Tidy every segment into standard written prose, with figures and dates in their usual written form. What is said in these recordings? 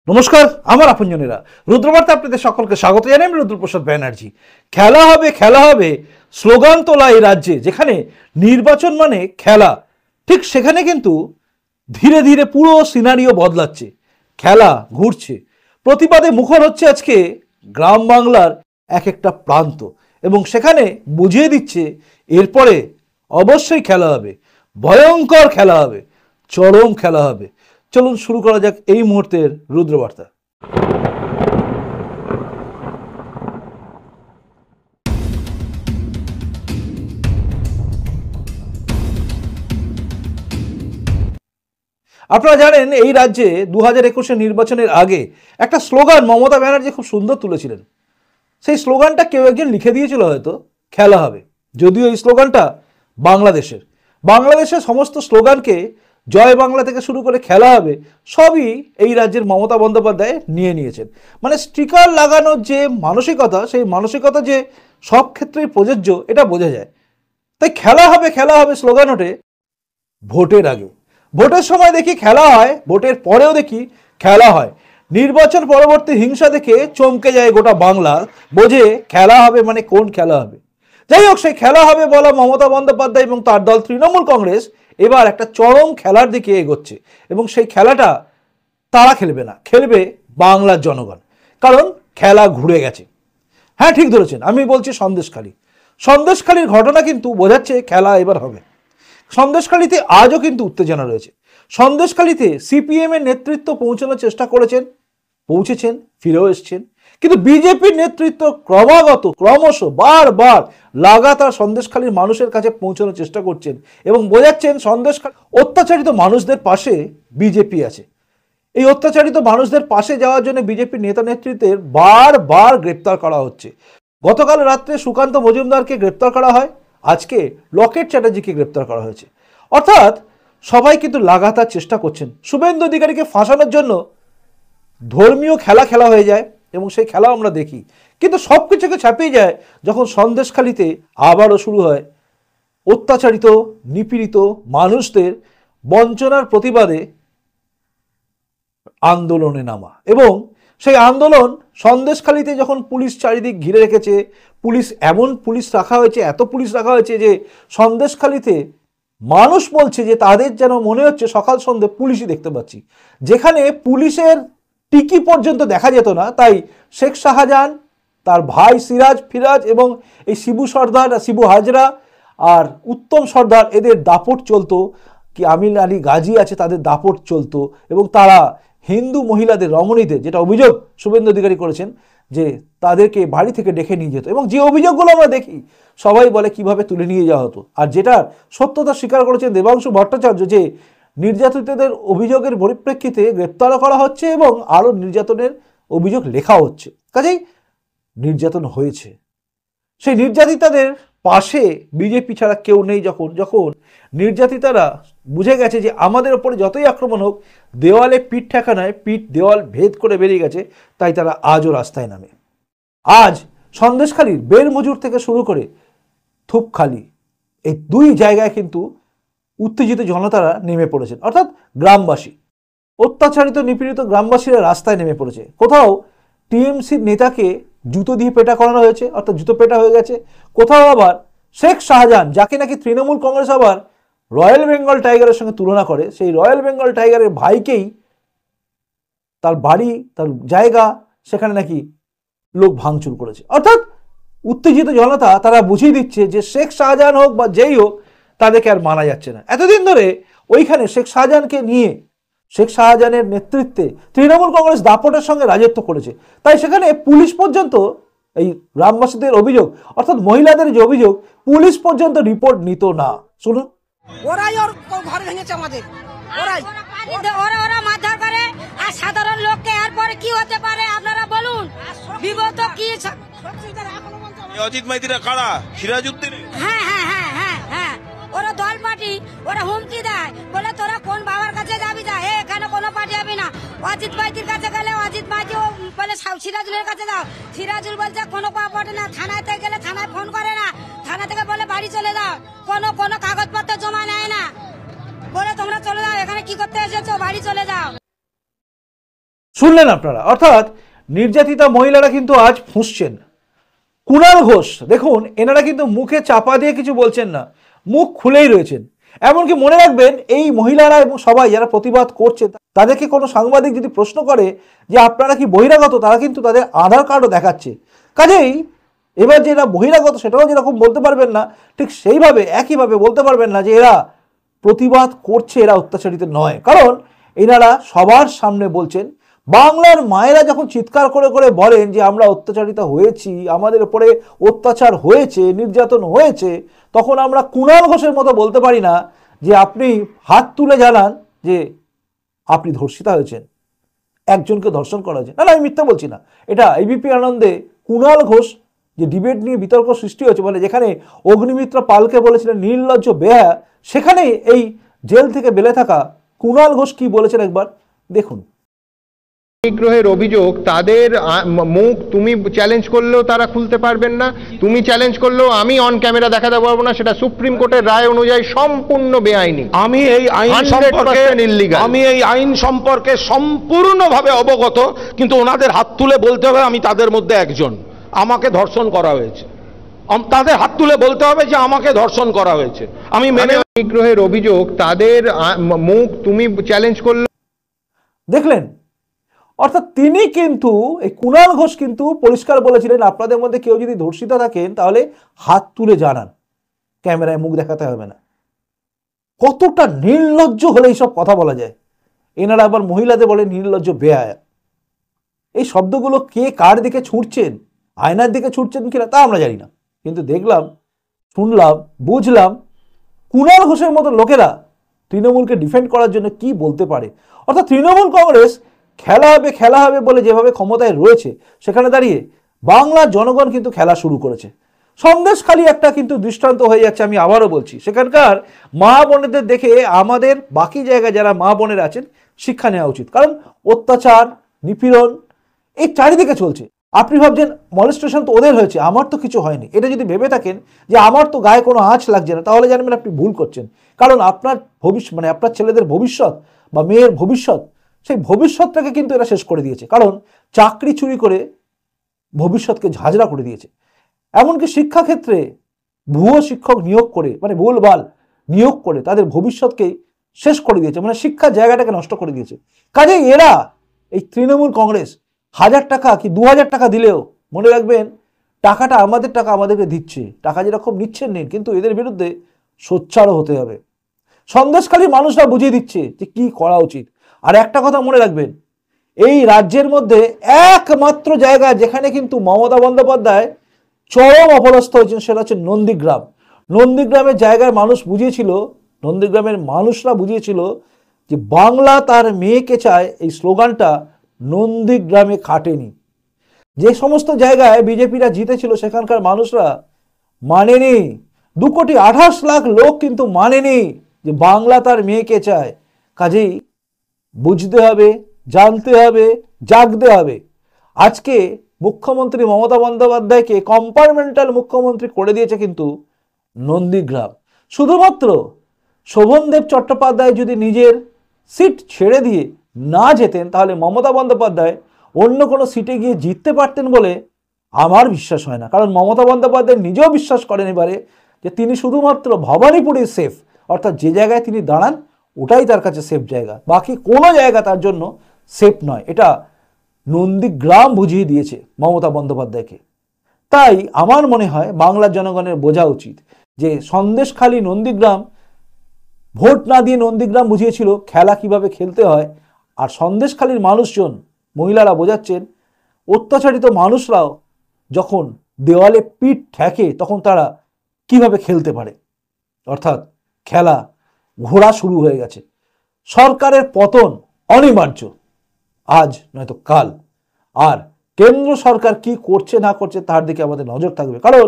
নমস্কার, আমার আপনজনেরা রুদ্রবার্তা আপনাদের সকলকে স্বাগত জানাই। আমি রুদ্রপ্রসাদ ব্যানার্জি। খেলা হবে খেলা হবে স্লোগান তোলা এই রাজ্যে, যেখানে নির্বাচন মানে খেলা, ঠিক সেখানে কিন্তু ধীরে ধীরে পুরো সিনারিও বদলাচ্ছে। খেলা ঘুরছে, প্রতিবাদে মুখর হচ্ছে আজকে গ্রাম বাংলার এক একটা প্রান্ত, এবং সেখানে বুঝিয়ে দিচ্ছে এরপরে অবশ্যই খেলা হবে, ভয়ঙ্কর খেলা হবে, চরম খেলা হবে। চলুন শুরু করা যাক এই মুহূর্তের রুদ্রবার্তা। আপনারা জানেন এই রাজ্যে 2021 নির্বাচনের আগে একটা স্লোগান মমতা ব্যানার্জি খুব সুন্দর তুলেছিলেন। সেই স্লোগানটা কেউ একজন লিখে দিয়েছিল হয়তো, খেলা হবে। যদিও এই স্লোগানটা বাংলাদেশের সমস্ত স্লোগানকে জয় বাংলা থেকে শুরু করে খেলা হবে সবই এই রাজ্যের মমতা বন্দ্যোপাধ্যায় নিয়ে নিয়েছেন। মানে স্টিকার লাগানোর যে মানসিকতা, সেই মানসিকতা যে সব ক্ষেত্রেই প্রযোজ্য এটা বোঝা যায়। তাই খেলা হবে স্লোগান ওঠে ভোটের আগে। ভোটের সময় দেখি খেলা হয়, ভোটের পরেও দেখি খেলা হয়। নির্বাচন পরবর্তী হিংসা দেখে চমকে যায় গোটা বাংলা, বোঝে খেলা হবে মানে কোন খেলা হবে। যাই হোক, সেই খেলা হবে বলা মমতা বন্দ্যোপাধ্যায় এবং তার দল তৃণমূল কংগ্রেস এবার একটা চরম খেলার দিকে এগোচ্ছে, এবং সেই খেলাটা তারা খেলবে না, খেলবে বাংলার জনগণ। কারণ খেলা ঘুরে গেছে। হ্যাঁ, ঠিক ধরেছেন, আমি বলছি সন্দেশখালীর ঘটনা কিন্তু বোঝাচ্ছে খেলা এবার হবে। সন্দেশখালীতে আজও কিন্তু উত্তেজনা রয়েছে। সন্দেশখালীতে সিপিএম এর নেতৃত্ব পৌঁছানোর চেষ্টা পৌঁছেছেন, ফিরেও এসছেন, কিন্তু বিজেপির নেতৃত্ব ক্রমশ বারবার লাগাতার সন্দেশখালীর মানুষের কাছে পৌঁছানোর চেষ্টা করছেন, এবং বোঝাচ্ছেন সন্দেশখালী অত্যাচারিত মানুষদের পাশে বিজেপি আছে। এই অত্যাচারিত মানুষদের পাশে যাওয়ার জন্য বিজেপির নেতা নেতৃত্বের বারবার গ্রেপ্তার করা হচ্ছে। গতকাল রাত্রে সুকান্ত মজুমদারকে গ্রেপ্তার করা হয়, আজকে লকেট চ্যাটার্জিকে গ্রেপ্তার করা হয়েছে। অর্থাৎ সবাই কিন্তু লাগাতার চেষ্টা করছেন শুভেন্দু অধিকারীকে ফাঁসানোর জন্য। ধর্মীয় খেলা হয়ে যায়, এবং সেই খেলা আমরা দেখি, কিন্তু সব কিছুকে ছাপিয়ে যায় যখন সন্দেশখালীতে আবারও শুরু হয় অত্যাচারিত নিপীড়িত মানুষদের বঞ্চনার প্রতিবাদে আন্দোলনে নামা। এবং সেই আন্দোলন সন্দেশখালীতে যখন পুলিশ চারিদিক ঘিরে রেখেছে, পুলিশ রাখা হয়েছে যে সন্দেশখালীতে মানুষ বলছে যে তাদের যেন মনে হচ্ছে সকাল সন্ধ্যে পুলিশই দেখতে পাচ্ছি। যেখানে পুলিশের টিকি পর্যন্ত দেখা যেত না, তাই শেখ শাহজাহান, তার ভাই ফিরাজ এবং এই শিবু হাজরা আর উত্তম সর্দার, এদের দাপট চলতো, কি আমিন আলী গাজী আছে, তাদের দাপট চলতো, এবং তারা হিন্দু মহিলাদের, রমণীদের, যেটা অভিযোগ শুভেন্দু অধিকারী করেছেন, যে তাদেরকে বাড়ি থেকে ডেকে নিয়ে যেত। এবং যে অভিযোগগুলো আমরা দেখি, সবাই বলে কিভাবে তুলে নিয়ে যাওয়া হতো। আর যেটার সত্যতা স্বীকার করেছেন দেবাংশু ভট্টাচার্য, যে নির্যাতিতদের অভিযোগের পরিপ্রেক্ষিতে গ্রেপ্তারও করা হচ্ছে এবং আরও নির্যাতনের অভিযোগ লেখা হচ্ছে। কাজেই নির্যাতন হয়েছে। সেই নির্যাতিতাদের পাশে বিজেপি ছাড়া কেউ নেই। যখন নির্যাতিতারা বুঝে গেছে যে আমাদের ওপরে যতই আক্রমণ হোক দেওয়ালে পিঠ ঠেকা নয়, দেওয়াল ভেদ করে বেরিয়ে গেছে, তাই তারা আজও রাস্তায় নামে। আজ সন্দেশখালীর বেরমজুর থেকে শুরু করে থুপখালী, এই দুই জায়গায় কিন্তু উত্তেজিত জনতারা নেমে পড়েছেন, অর্থাৎ গ্রামবাসী, অত্যাচারিত নিপীড়িত গ্রামবাসীরা রাস্তায় নেমে পড়েছে। কোথাও টিএমসির নেতাকে জুতো দিয়ে পেটা করানো হয়েছে, অর্থাৎ জুতো পেটা হয়ে গেছে। কোথাও আবার শেখ শাহজাহান, যাকে নাকি তৃণমূল কংগ্রেস আবার রয়্যাল বেঙ্গল টাইগারের সঙ্গে তুলনা করে, সেই রয়্যাল বেঙ্গল টাইগারের ভাইকেই তার বাড়ি, তার জায়গা, সেখানে নাকি লোক ভাঙচুর করেছে। অর্থাৎ উত্তেজিত জনতা তারা বুঝিয়ে দিচ্ছে যে শেখ শাহজাহান হোক বা যেই হোক, তাদেরকে আর মানা যাচ্ছে না। এতদিন ধরে ওইখানে শেখ শাহজাহানের নেতৃত্বে তৃণমূল কংগ্রেস দাপটের সঙ্গে রাজত্ব করেছে, তাই সেখানে পুলিশ পর্যন্ত, এই গ্রামবাসীদের অভিযোগ, অর্থাৎ মহিলাদের যে অভিযোগ, পুলিশ পর্যন্ত রিপোর্ট নিত না। শুনুন। ওরাই ওর ঘর ভেঙেছে আমাদের, ওরা মারধর করে, আর সাধারণ লোককে এরপরে কি হতে পারে আপনারা বলুন। বিগত কি অজিত মাইতিরা কারা, সিরাজউদ্দিন, হ্যাঁ, ওরা দল পার্টি, ওরা হুমকি দেয়, বলে তোরা কোন বাবার কাছে যাবি, যা এখানে কোনো পার্টি যাবি না। অজিত মাইতির কাছে গেলে অজিত মাইতি বলে সিরাজুলের কাছে যাও, সিরাজুল বলছে কোনো পার্টি না। থানাতে গেলে থানায় ফোন করে না, থানা থেকে বলে বাড়ি চলে যাও, কোনো কাগজপত্র জমা নেয় না, বলে তোমরা চলে যাও, এখানে কি করতে এসেছো, বাড়ি চলে যাও। শুনলেন আপনারা, অর্থাৎ নির্যাতিতা মহিলারা কিন্তু আজ ফুঁসছেন। কুণাল ঘোষ দেখুন, এনারা কিন্তু মুখে চাপা দিয়ে কিছু বলছেন না, মুখ খুলেই রয়েছেন। এমনকি মনে রাখবেন, এই মহিলারা এবং সবাই যারা প্রতিবাদ করছে তাদেরকে কোনো সাংবাদিক যদি প্রশ্ন করে যে আপনারা কি বহিরাগত, তারা কিন্তু তাদের আধার কার্ডও দেখাচ্ছে। কাজেই এবার যে এরা বহিরাগত সেটাও যেরকম বলতে পারবেন না, ঠিক সেইভাবে একইভাবে বলতে পারবেন না যে এরা প্রতিবাদ করছে, এরা অত্যাচারিত নয়। কারণ এনারা সবার সামনে বলছেন, বাংলার মায়েরা যখন চিৎকার করে করে বলেন যে আমরা অত্যাচারিত হয়েছি, আমাদের উপরে অত্যাচার হয়েছে, নির্যাতন হয়েছে, তখন আমরা কুণাল ঘোষের মতো বলতে পারি না যে আপনি হাত তুলে জানান যে আপনি ধর্ষিতা হয়েছেন, একজনকে ধর্ষণ করা হয়েছে। না না, আমি মিথ্যা বলছি না। এটা এবিপি আনন্দে কুণাল ঘোষ যে ডিবেট নিয়ে বিতর্ক সৃষ্টি হয়েছে, মানে যেখানে অগ্নিমিত্রা পালকে বলেছিলেন নির্লজ্জ বেহায়া, সেখানে এই জেল থেকে বেলে থাকা কুণাল ঘোষ কি বলেছেন একবার দেখুন। নিগ্রহের অভিযোগ, তাদের মুখ তুমি চ্যালেঞ্জ করলেও তারা খুলতে পারবেন না, তুমি চ্যালেঞ্জ করলেও আমি অন ক্যামেরা দেখাতে পারবো না, সেটা সুপ্রিম কোর্টের রায় অনুযায়ী সম্পূর্ণ বেআইনি। আমি এই আইন সম্পর্কে সম্পূর্ণভাবে অবগত, কিন্তু ওনাদের হাত তুলে বলতে হবে আমি তাদের মধ্যে একজন, আমাকে ধর্ষণ করা হয়েছে। তাদের হাত তুলে বলতে হবে যে আমাকে ধর্ষণ করা হয়েছে। আমি মেনে নিগ্রহের অভিযোগ, তাদের মুখ তুমি চ্যালেঞ্জ করলে। দেখলেন, অর্থাৎ তিনি কিন্তু এই কুণাল ঘোষ কিন্তু পরিষ্কার বলেছিলেন আপনাদের মধ্যে কেউ যদি ধর্ষিতা থাকেন তাহলে হাত তুলে জানান, ক্যামেরায় মুখ দেখাতে হবে না। কতটা নির্লজ্জ হলে এইসব কথা বলা যায়। এনারা আবার মহিলাদের বলে নির্লজ্জ বেহায়া। এই শব্দগুলো কে কার দিকে ছুটছেন, আয়নার দিকে ছুটছেন কিনা তা আমরা জানি না, কিন্তু দেখলাম, শুনলাম, বুঝলাম কুণাল ঘোষের মতো লোকেরা তৃণমূলকে ডিফেন্ড করার জন্য কি বলতে পারে। অর্থাৎ তৃণমূল কংগ্রেস খেলা হবে বলে যেভাবে ক্ষমতায় রয়েছে, সেখানে দাঁড়িয়ে বাংলার জনগণ কিন্তু খেলা শুরু করেছে। সন্দেশখালি একটা কিন্তু দৃষ্টান্ত হয়ে যাচ্ছে। আমি আবারও বলছি, সেখানকার মা বোনেদের দেখে আমাদের বাকি জায়গায় যারা মা বোনেরা আছেন শিক্ষা নেওয়া উচিত। কারণ অত্যাচার, নিপীড়ন এই চারিদিকে চলছে। আপনি ভাবছেন মলেস্টেশন তো ওদের হয়েছে, আমার তো কিছু হয়নি, এটা যদি ভেবে থাকেন যে আমার তো গায়ে কোনো আঁচ লাগছে না, তাহলে জানবেন আপনি ভুল করছেন। কারণ আপনার ভবিষ্যৎ, মানে আপনার ছেলেদের ভবিষ্যৎ বা মেয়ের ভবিষ্যৎ, সেই ভবিষ্যৎটাকে কিন্তু এরা শেষ করে দিয়েছে। কারণ চাকরি চুরি করে ভবিষ্যৎকে ঝাঁঝরা করে দিয়েছে। এমনকি শিক্ষাক্ষেত্রে ভুয়ো শিক্ষক নিয়োগ করে, মানে ভুলভাল নিয়োগ করে তাদের ভবিষ্যৎকে শেষ করে দিয়েছে, মানে শিক্ষার জায়গাটাকে নষ্ট করে দিয়েছে। কাজেই এরা, এই তৃণমূল কংগ্রেস 1000 টাকা কি 2000 টাকা দিলেও মনে রাখবেন টাকাটা আমাদের টাকা আমাদেরকে দিচ্ছে, টাকা যেরকম নিচ্ছেন নিন, কিন্তু এদের বিরুদ্ধে সোচ্চারও হতে হবে। সন্দেশখালী মানুষরা বুঝিয়ে দিচ্ছে যে কি করা উচিত। আর একটা কথা মনে রাখবেন, এই রাজ্যের মধ্যে একমাত্র জায়গা যেখানে কিন্তু মমতা বন্দ্যোপাধ্যায় চরম অপদস্থ হয়েছেন, সেটা হচ্ছে নন্দীগ্রাম। নন্দীগ্রামের জায়গার মানুষ বুঝিয়েছিল, নন্দীগ্রামের মানুষরা বুঝিয়েছিল যে বাংলা তার মেয়েকে চায়। এই স্লোগানটা নন্দীগ্রামে খাটেনি। যে সমস্ত জায়গায় বিজেপিরা জিতেছিল সেখানকার মানুষরা মানেনি, 2,28,00,000 লোক কিন্তু মানেনি যে বাংলা তার মেয়েকে চায়। কাজেই বুঝতে হবে, জানতে হবে, জাগতে হবে। আজকে মুখ্যমন্ত্রী মমতা বন্দ্যোপাধ্যায়কে কম্পার্টমেন্টাল মুখ্যমন্ত্রী করে দিয়েছে কিন্তু নন্দীগ্রাম। শুধুমাত্র শোভনদেব চট্টোপাধ্যায় যদি নিজের সিট ছেড়ে দিয়ে না যেতেন, তাহলে মমতা বন্দ্যোপাধ্যায় অন্য কোনো সিটে গিয়ে জিততে পারতেন বলে আমার বিশ্বাস হয় না। কারণ মমতা বন্দ্যোপাধ্যায় নিজেও বিশ্বাস করেন এবারে যে তিনি শুধুমাত্র ভবানীপুরে সেফ, অর্থাৎ যে জায়গায় তিনি দাঁড়ান ওটাই তার কাছে সেফ জায়গা, বাকি কোনো জায়গা তার জন্য সেফ নয়। এটা নন্দীগ্রাম বুঝিয়ে দিয়েছে মমতা বন্দ্যোপাধ্যায়কে। তাই আমার মনে হয় বাংলার জনগণের বোঝা উচিত যে সন্দেশখালী নন্দীগ্রাম ভোট না দিয়ে নন্দীগ্রাম বুঝিয়েছিল খেলা কিভাবে খেলতে হয়। আর সন্দেশখালীর মানুষজন, মহিলারা বোঝাচ্ছেন অত্যাচারিত মানুষরাও যখন দেওয়ালে পিঠ ঠেকে তখন তারা কিভাবে খেলতে পারে। অর্থাৎ খেলা ঘোরা শুরু হয়ে গেছে। সরকারের পতন অনিবার্য, আজ নয়তো কাল। আর কেন্দ্র সরকার কি করছে না করছে তার দিকে আমাদের নজর থাকবে, কারণ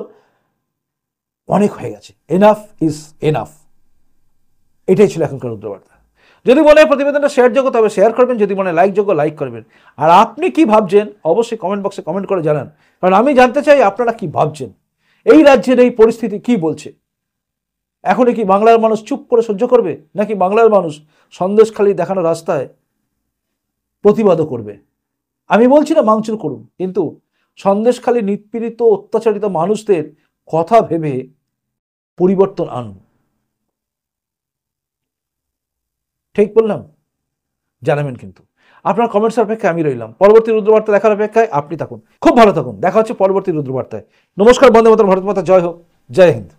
অনেক হয়ে গেছে। Enough is enough. এটাই ছিল এখনকার উত্তরবার্তা। যদি মনে হয় প্রতিবেদনটা শেয়ারযোগ্য তবে শেয়ার করবেন, যদি মনে হয় লাইকযোগ্য লাইক করবেন। আর আপনি কি ভাবছেন অবশ্যই কমেন্ট বক্সে কমেন্ট করে জানান, কারণ আমি জানতে চাই আপনারা কি ভাবছেন। এই রাজ্যের এই পরিস্থিতি কি বলছে? এখনই কি বাংলার মানুষ চুপ করে সহ্য করবে, নাকি বাংলার মানুষ সন্দেশখালী দেখানো রাস্তায় প্রতিবাদও করবে? আমি বলছি না মাংচুর করুন, কিন্তু সন্দেশখালী নিপীড়িত অত্যাচারিত মানুষদের কথা ভেবে পরিবর্তন আনুন। ঠিক বললাম? জানাবেন কিন্তু। আপনার কমেন্টস অপেক্ষায় আমি রইলাম। পরবর্তী রুদ্রবার্তা দেখার অপেক্ষায় আপনি থাকুন। খুব ভালো থাকুন। দেখা হচ্ছে পরবর্তী রুদ্রবার্তায়। নমস্কার, বন্দে মাতরম, ভারত মাতা জয় হোক, জয় হিন্দ।